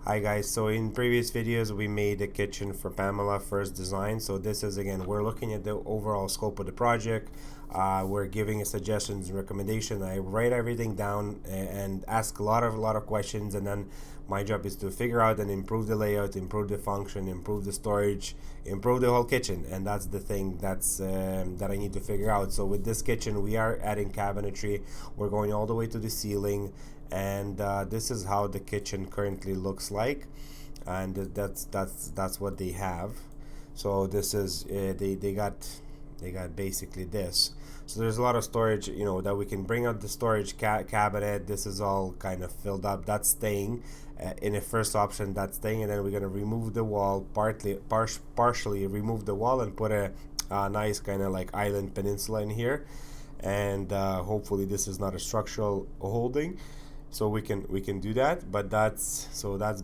Hi guys, so in previous videos we made a kitchen for Pamela first design. So this is, again, we're looking at the overall scope of the project. We're giving suggestions and recommendation. I write everything down and ask a lot of questions, and then my job is to figure out and improve the layout, improve the function, improve the storage, improve the whole kitchen. And that's the thing that I need to figure out. So with this kitchen we are adding cabinetry. We're going all the way to the ceiling, and this is how the kitchen currently looks like, and that's what they have. So this is they got basically this. So there's a lot of storage, that we can bring out the storage cabinet. This is all kind of filled up. That's staying in a first option. That's staying, and then we're gonna remove the wall, partially remove the wall, and put a nice kind of like island peninsula in here. And hopefully this is not a structural holding, so we can do that. But that's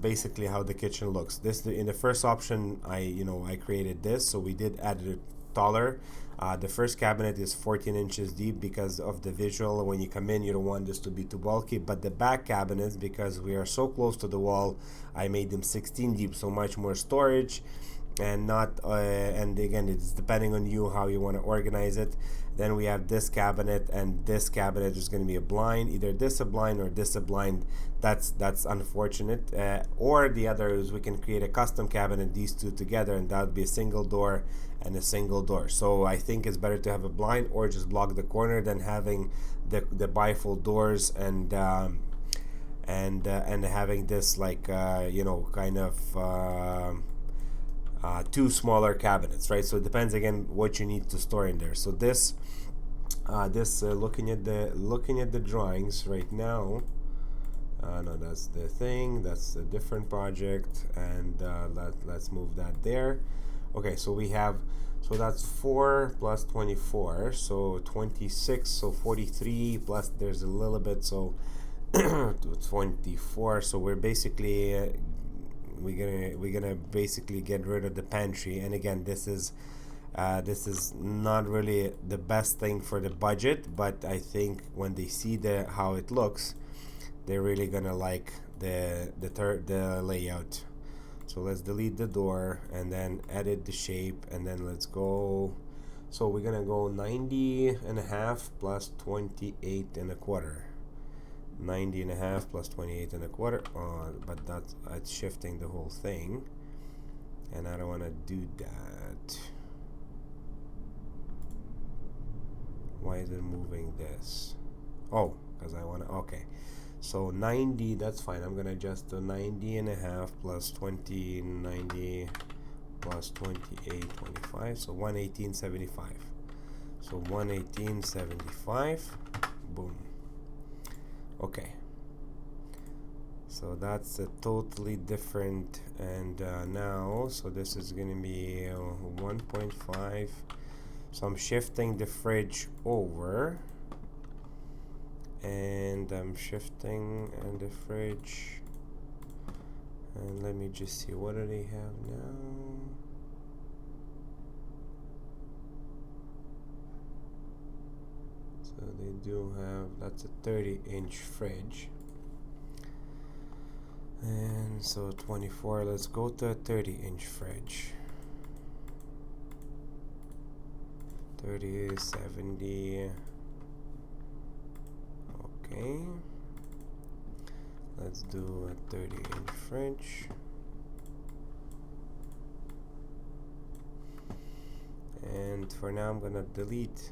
basically how the kitchen looks. This, in the first option, I created this, so we did add it taller. The first cabinet is 14 inches deep because of the visual. When you come in, you don't want this to be too bulky. But the back cabinets, because we are so close to the wall, I made them 16 deep, so much more storage. And not and again, it's depending on you how you want to organize it. Then we have this cabinet, and this cabinet is going to be a blind, either this a blind or this a blind. That's unfortunate. Or the other is we can create a custom cabinet, these two together, and that would be a single door and a single door. So I think it's better to have a blind or just block the corner than having the bifold doors and having this like kind of two smaller cabinets, right? So it depends, again, what you need to store in there. So this looking at the drawings right now, no, that's the thing, that's a different project, and let's move that there. Okay, so we have, so that's 4 plus 24, so 26, so 43 plus there's a little bit, so 24. So we're basically we're gonna basically get rid of the pantry. And again, this is not really the best thing for the budget, but I think when they see how it looks, they're really gonna like the layout. So let's delete the door and then edit the shape, and then let's go. So we're gonna go 90 and a half plus 28 and a quarter. 90 and a half plus 28 and a quarter. But it's shifting the whole thing, and I don't want to do that. Why is it moving this? Oh, because I want to. Okay, so 90, that's fine. I'm gonna adjust to 90 and a half plus 20, 90 plus 28, 25, so 118.75. So 118.75. Boom. Okay, so that's a totally different, and now, so this is gonna be 1.5. So I'm shifting the fridge over, and I'm shifting and the fridge, and let me just see, what do they have now? So they do have, that's a 30-inch fridge, and so 24, let's go to a 30-inch fridge. 30, 70. Okay, let's do a 30-inch fridge. And for now I'm gonna delete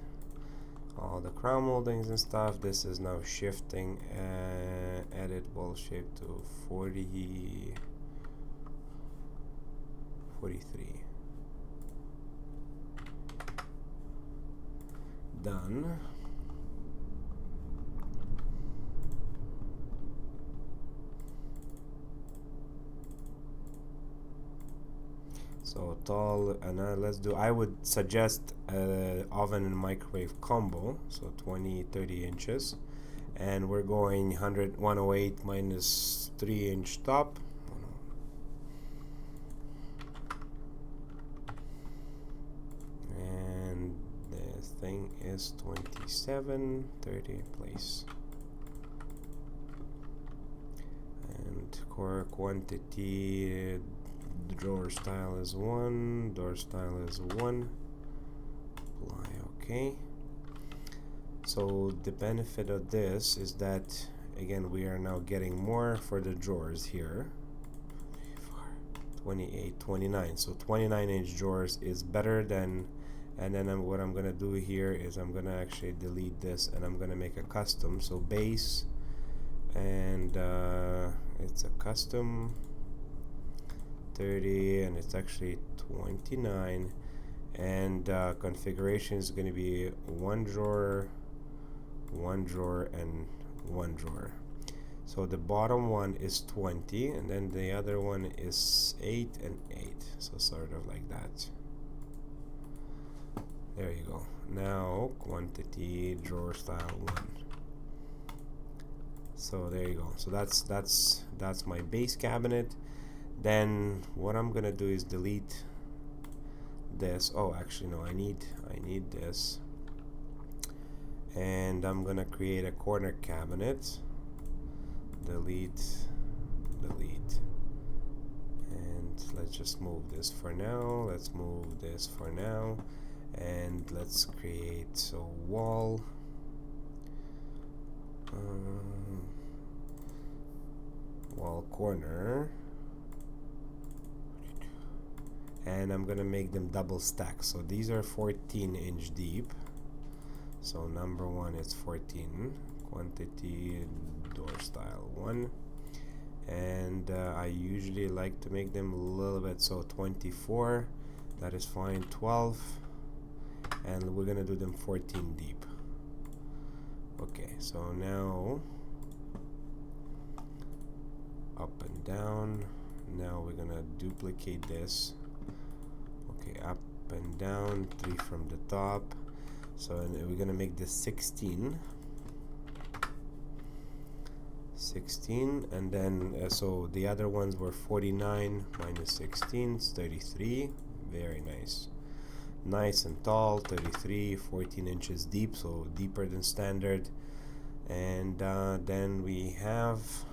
all the crown moldings and stuff. This is now shifting, edit wall shape to 40, 43. Done. So tall, and let's do, I would suggest oven and microwave combo, so 20-30 inches, and we're going 108 minus 3-inch top. And the thing is 27, 30 place, and core quantity, the drawer style is 1, door style is 1, apply. Okay, so the benefit of this is that again we are now getting more for the drawers here. 28, 29, so 29-inch drawers is better than. And then what I'm gonna do here is I'm gonna actually delete this and I'm gonna make a custom. So base, and it's a custom 30, and it's actually 29, and configuration is going to be one drawer, and one drawer. So the bottom one is 20, and then the other one is 8 and 8, so sort of like that. There you go. Now quantity, drawer style 1. So there you go. So that's my base cabinet. Then what I'm gonna do is delete this. Oh, actually no, I need this, and I'm gonna create a corner cabinet. Delete, and let's just move this for now. Let's move this for now, and let's create a wall. Wall corner, and I'm gonna make them double stack. So these are 14-inch deep. So number 1 is 14, quantity, door style 1, and I usually like to make them a little bit, so 24, that is fine, 12, and we're gonna do them 14 deep. Okay, so now up and down. Now we're gonna duplicate this. Okay, up and down, 3 from the top. So we're gonna make this 16, and then so the other ones were 49 minus 16 is 33. Very nice and tall. 33, 14 inches deep, so deeper than standard. And then we have,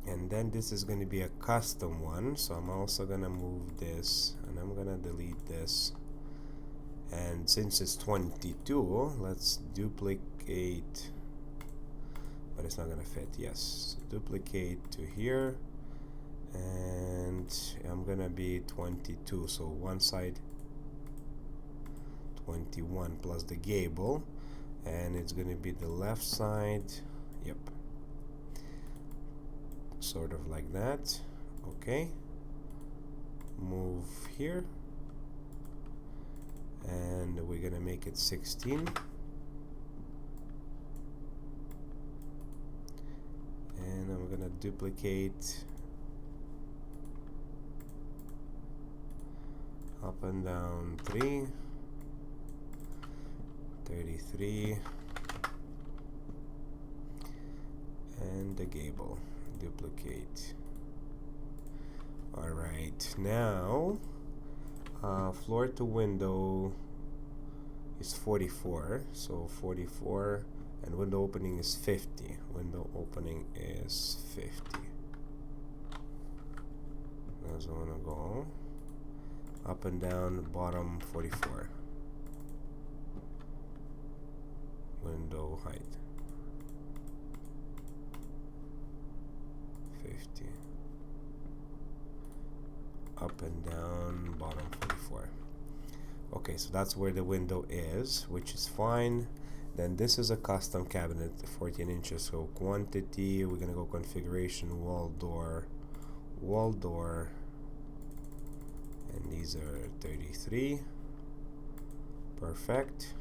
and then this is going to be a custom one, so I'm also going to move this, and I'm going to delete this. And since it's 22, let's duplicate, but it's not going to fit. Yes, duplicate to here, and I'm going to be 22, so one side 21 plus the gable, and it's going to be the left side. Yep, sort of like that. Okay, move here, and we're gonna make it 16, and I'm gonna duplicate up and down 3, 33, and the gable, duplicate. All right, now floor to window is 44, so 44, and window opening is 50. Window opening is 50. That's want to go up and down, bottom 44. Window height 50. Up and down, bottom 44. Okay, so that's where the window is, which is fine. Then this is a custom cabinet, 14 inches. So quantity, we're gonna go configuration, wall door, and these are 33. Perfect.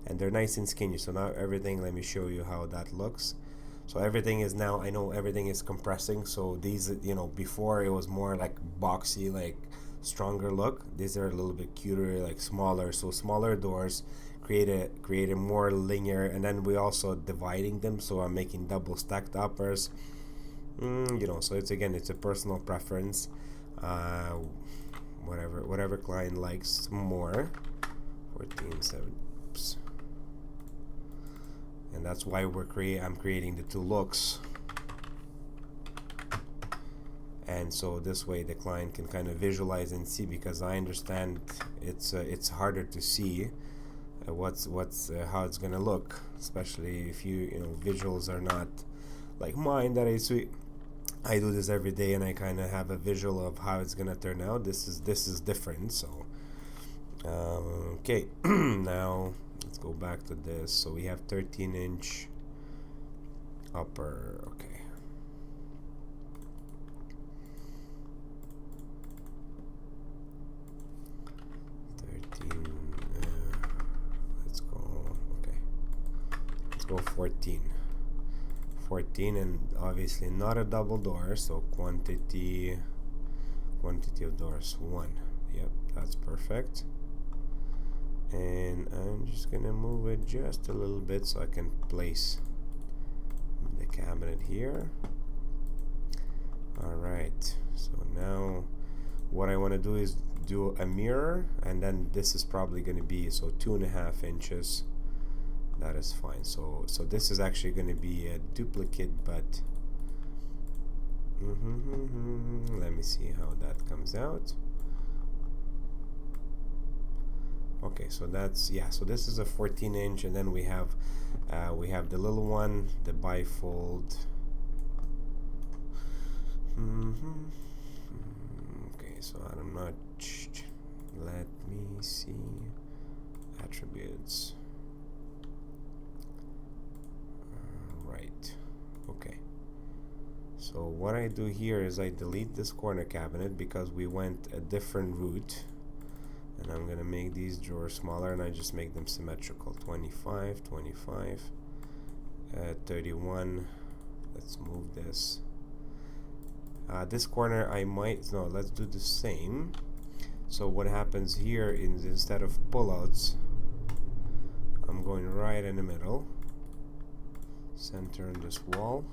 And they're nice and skinny. So now everything, let me show you how that looks. So everything is now, I know everything is compressing. So these, you know, before it was more like boxy, like stronger look. These are a little bit cuter, like smaller. So smaller doors create a more linear, and then we also dividing them. So I'm making double stacked uppers. You know, so it's again, it's a personal preference. Whatever client likes more. 14, 7. Oops. and that's why I'm creating the two looks. And so this way the client can kind of visualize and see, because I understand it's harder to see what's how it's gonna look, especially if you know visuals are not like mine, that I do this every day and I kind of have a visual of how it's gonna turn out. This is different. So okay. Now let's go back to this. So we have 13-inch upper. Okay, 13. Let's go. Okay, let's go 14. 14, and obviously not a double door, so quantity of doors 1. Yep, that's perfect. And I'm just gonna move it just a little bit so I can place the cabinet here. Alright, so now what I want to do is do a mirror, and then this is probably going to be so 2.5 inches. That is fine. So this is actually going to be a duplicate, but let me see how that comes out. Okay, so that's, yeah, so this is a 14-inch, and then we have the little one, the bifold. Okay, so I'm not, let me see, attributes. Right, okay. So what I do here is I delete this corner cabinet because we went a different route, and I'm gonna make these drawers smaller, and I just make them symmetrical. 25, 25, 31. Let's move this. This corner I might, no, let's do the same. So what happens here is instead of pullouts, I'm going right in the middle, center on this wall.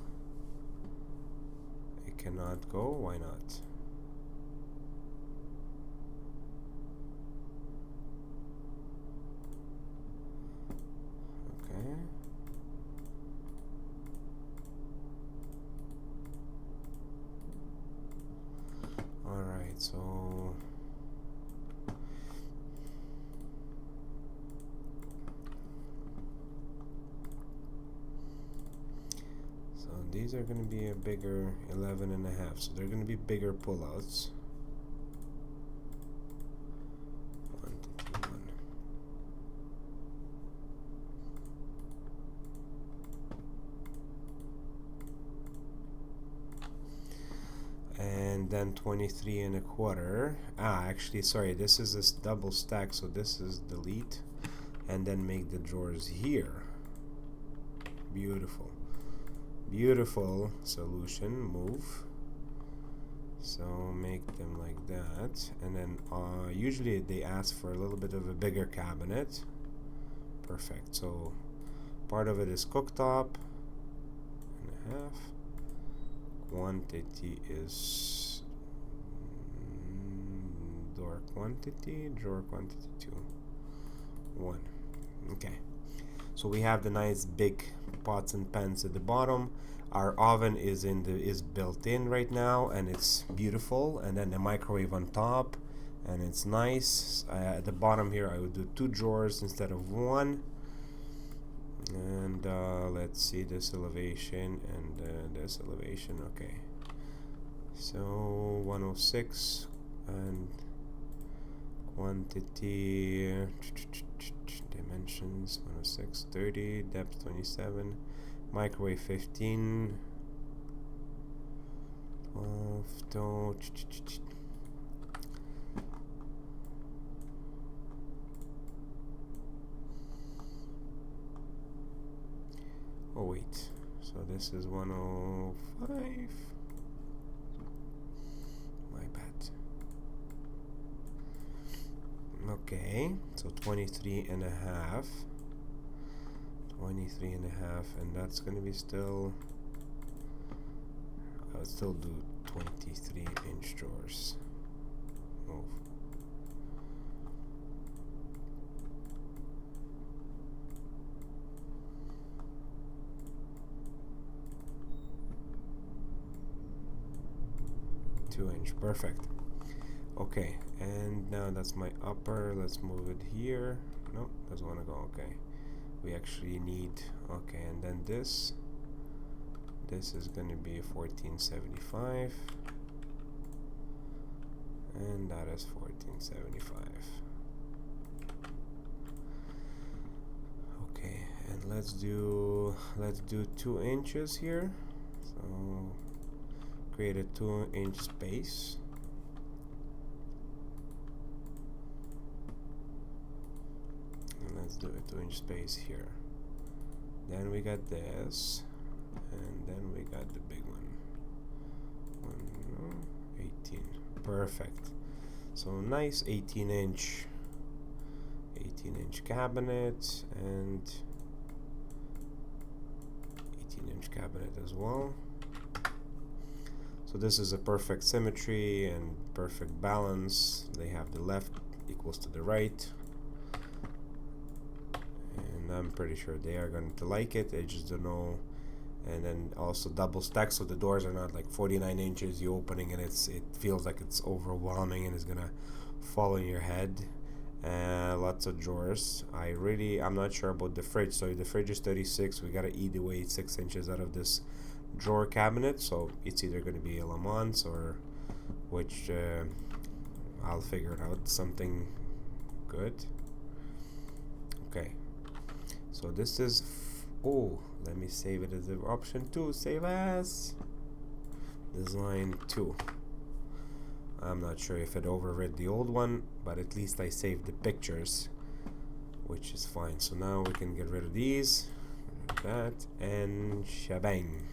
It cannot go, why not? Okay. Alright, so these are going to be a bigger 11.5, so they're going to be bigger pullouts. 1 to 2, 1. And then 23.25. Actually, sorry, this is this double stack, so this is delete, and then make the drawers here. Beautiful. Beautiful solution. Move. So make them like that, and then usually they ask for a little bit of a bigger cabinet. Perfect. So part of it is cooktop and a half. Quantity is door quantity, drawer quantity 2, 1. Okay. So we have the nice big pots and pans at the bottom. Our oven is built in right now, and it's beautiful. And then the microwave on top, and it's nice. At the bottom here, I would do 2 drawers instead of 1. And let's see this elevation and this elevation. Okay. So 106 and quantity. Dimensions 106, 30, depth 27, microwave 15, 12, oh wait, so this is 105, my bad. Okay, so 23.5, 23.5, and that's gonna be still, I would still do 23-inch drawers. Move. 2-inch, perfect. Okay, and now that's my upper. Let's move it here. No, doesn't want to go. Okay, we actually need, okay, and then this is going to be 1475, and that is 1475. Okay, and let's do 2 inches here. So create a 2-inch space. And let's do a 2-inch space here. Then we got this, and then we got the big one. 18. Perfect. So nice 18-inch cabinet, and 18-inch cabinet as well. So this is a perfect symmetry and perfect balance. They have the left equals to the right, and I'm pretty sure they are going to like it. I just don't know. And then also double stack, so the doors are not like 49 inches you opening and it feels like it's overwhelming and it's gonna fall on your head. Lots of drawers. I'm not sure about the fridge. So the fridge is 36. We gotta eat away 6 inches out of this drawer cabinet, so it's either going to be a Lamont or which I'll figure it out, something good. Okay, so this is oh, let me save it as option 2. Save as design 2. I'm not sure if it overrid the old one, but at least I saved the pictures, which is fine. So now we can get rid of these, that, and shebang.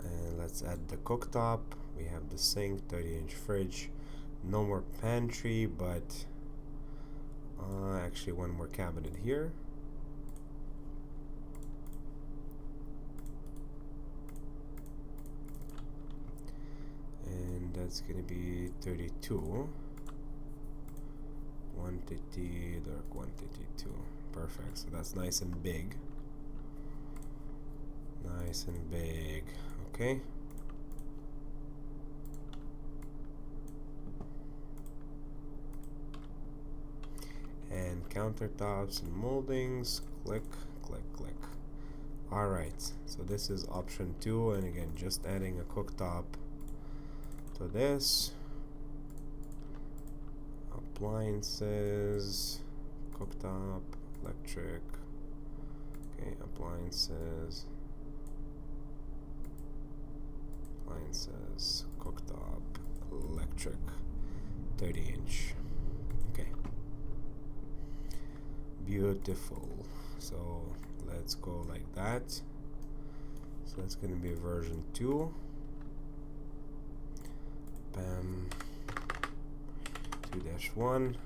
And let's add the cooktop. We have the sink, 30-inch fridge, no more pantry, but actually one more cabinet here. And that's gonna be 32. 150, dark 152. Perfect. So that's nice and big. Nice and big. Okay. And countertops and moldings. Click, click, click. Alright, so this is option 2, and again, just adding a cooktop to this. Appliances, cooktop, electric. Okay, appliances, cooktop, electric, 30-inch. Okay, beautiful. So let's go like that. So that's going to be version 2. Bam. 2-1.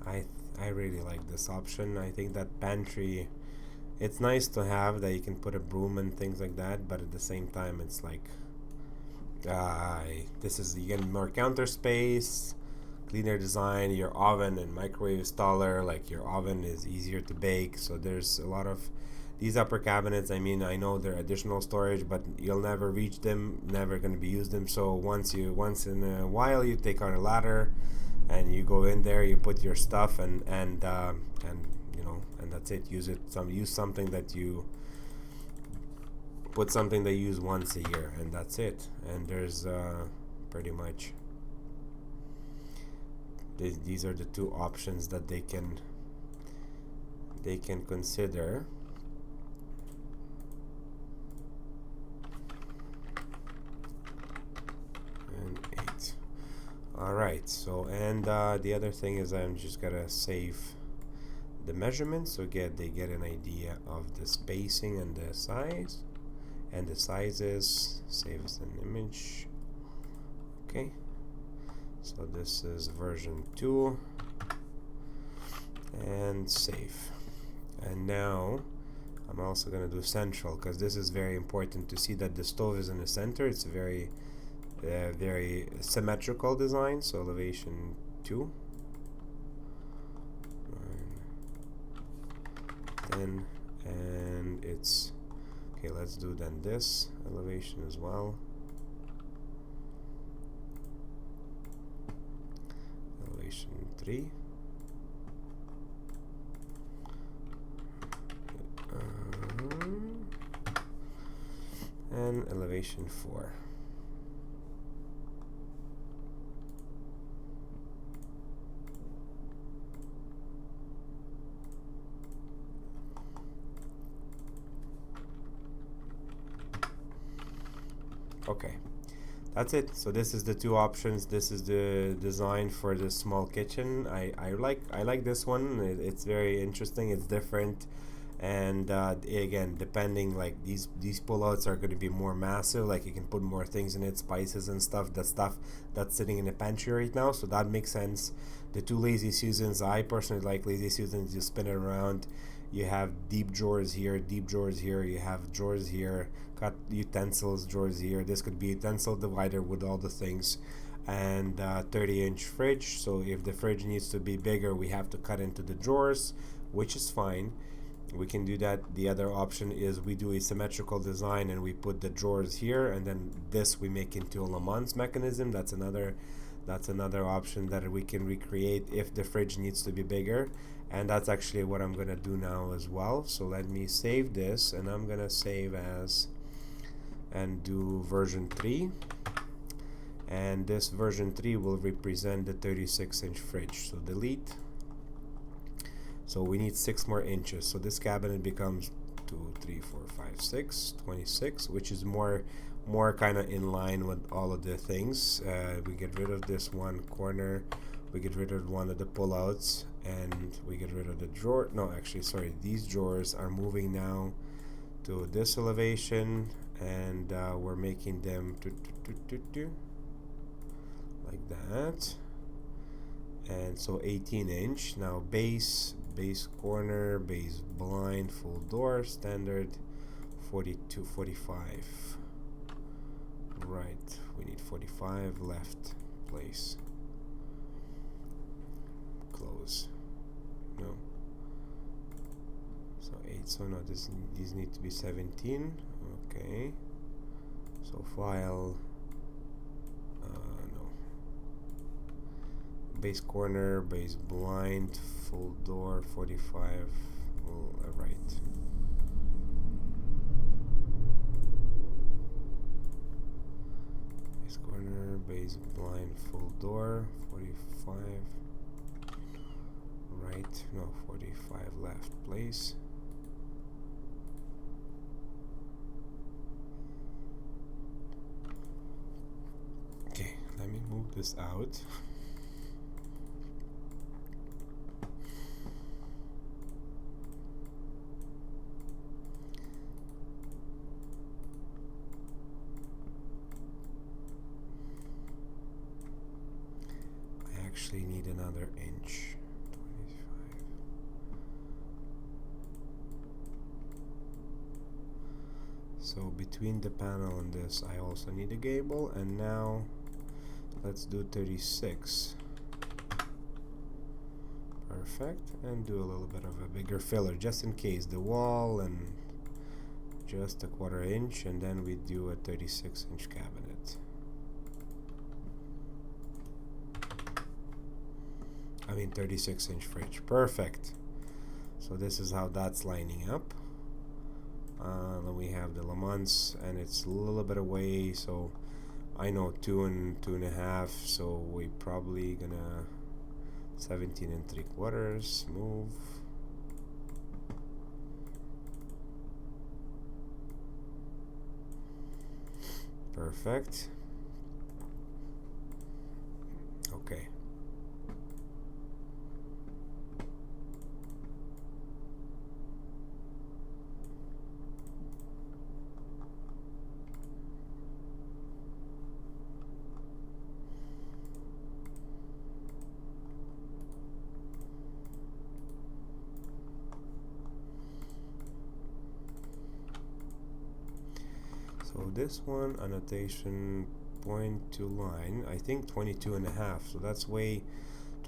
Right, I really like this option. I think that pantry, it's nice to have that you can put a broom and things like that, but at the same time it's like this is, you get more counter space, cleaner design. Your oven and microwave is taller, like your oven is easier to bake. So there's a lot of these upper cabinets. I mean, I know they're additional storage, but you'll never reach them, never going to be use them. So once in a while you take out a ladder and you go in there, you put your stuff and you know, and that's it. Use something that you put, something they use once a year, and that's it. And there's pretty much. These are the two options that they can consider. And 8. All right, so and the other thing is I'm just gonna save the measurements so they get an idea of the spacing and the size and the sizes. Save as an image. Okay, so this is version 2 and save. And now I'm also going to do central, because this is very important to see that the stove is in the center. It's a very very symmetrical design. So elevation 2, 10, and it's okay. Let's do then this elevation as well. Elevation 3. And elevation 4. Okay, that's it. So this is the two options. This is the design for the small kitchen. I like this one. It's very interesting. It's different. And again, depending, like these pullouts are going to be more massive, like you can put more things in it, spices and stuff that's sitting in the pantry right now, so that makes sense. The two lazy susans, I personally like lazy susans. You spin it around, you have deep drawers here, you have drawers here, got utensils drawers here. This could be utensil divider with all the things. And 30-inch fridge, so if the fridge needs to be bigger, we have to cut into the drawers, which is fine. We can do that. The other option is we do a symmetrical design and we put the drawers here, and then this we make into a Le Mans mechanism. That's another option that we can recreate if the fridge needs to be bigger, and that's actually what I'm gonna do now as well. So let me save this, and I'm gonna save as and do version 3, and this version 3 will represent the 36-inch fridge. So delete. So we need 6 more inches. So this cabinet becomes 2, 3, 4, 5, 6, 26, which is more kind of in line with all of the things. We get rid of this one corner. We get rid of one of the pullouts, and we get rid of the drawer. No, actually, sorry. These drawers are moving now to this elevation, and we're making them like that. And so 18-inch. Now base corner, base blind, full door, standard 42, 45. Right, we need 45 left, place, close. No. So 8. So no, these need to be 17. Okay. So file. No. Base corner, base blind, full door, 45. Well, right. Base corner, base blind, full door, 45. Right. No, 45 left. Place. Okay, let me move this out. Actually need another inch. 25. So between the panel and this, I also need a gable, and now let's do 36. Perfect, and do a little bit of a bigger filler just in case the wall, and just a 1/4 inch, and then we do a 36-inch cabinet. I mean 36-inch fridge. Perfect. So this is how that's lining up. Then we have the Le Mans, and it's a little bit away, so I know 2 and 2.5, so we probably gonna 17 3/4 move. Perfect. Okay. So this one, annotation point to line, I think 22.5, so that's way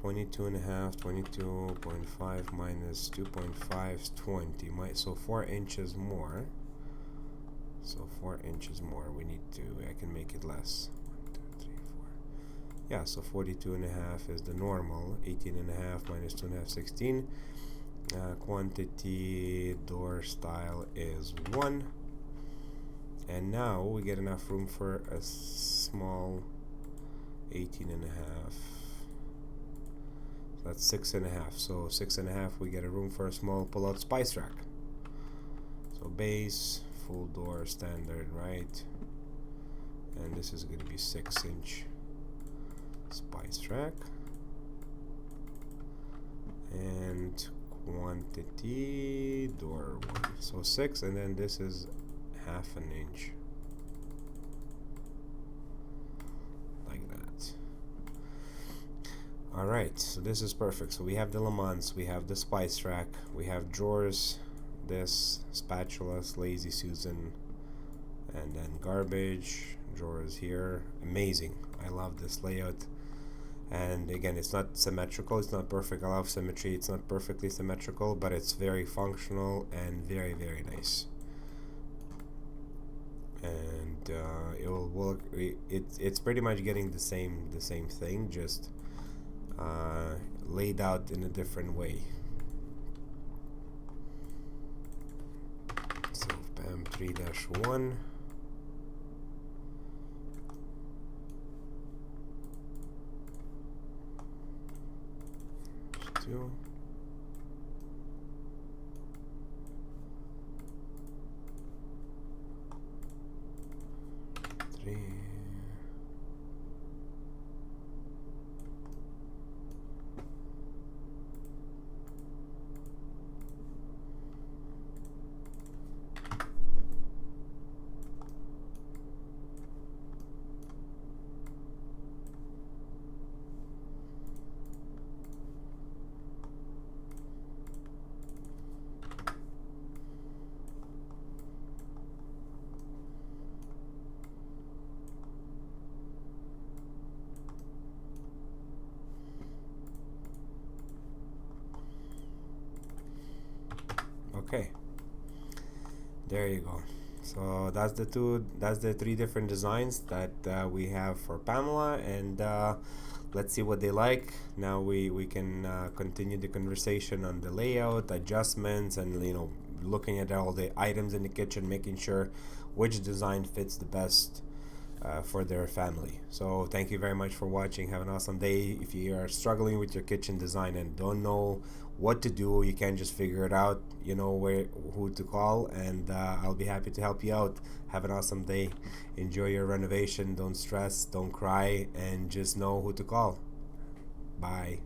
22.5, 22.5 minus 2.5 is 20, so 4 inches more. So 4 inches more we need to, I can make it less. 1, 2, 3, 4. Yeah, so 42.5 is the normal. 18.5 minus 2.5, 16. Quantity door style is 1. And now we get enough room for a small 18.5. That's 6.5. So 6.5, we get a room for a small pull-out spice rack. So base, full door, standard, right? And this is going to be 6-inch spice rack. And quantity door 1. So 6, and then this is 1/2 inch. Like that. Alright, so this is perfect. So we have the lamans, we have the spice rack, we have drawers, this, spatulas, lazy Susan, and then garbage, drawers here. Amazing. I love this layout. And again, it's not symmetrical, it's not perfect. I love symmetry. It's not perfectly symmetrical, but it's very functional and very, very nice. And it will work. It's pretty much getting the same thing, just laid out in a different way. So PAM 3-1. Two. 3. Okay, there you go. So that's the 3 different designs that we have for Pamela, and let's see what they like. Now we can continue the conversation on the layout, adjustments, and looking at all the items in the kitchen, making sure which design fits the best for their family. So thank you very much for watching. Have an awesome day. If you are struggling with your kitchen design and don't know what to do, you can just figure it out. You know who to call, and I'll be happy to help you out. Have an awesome day. Enjoy your renovation. Don't stress, don't cry, and just know who to call. Bye.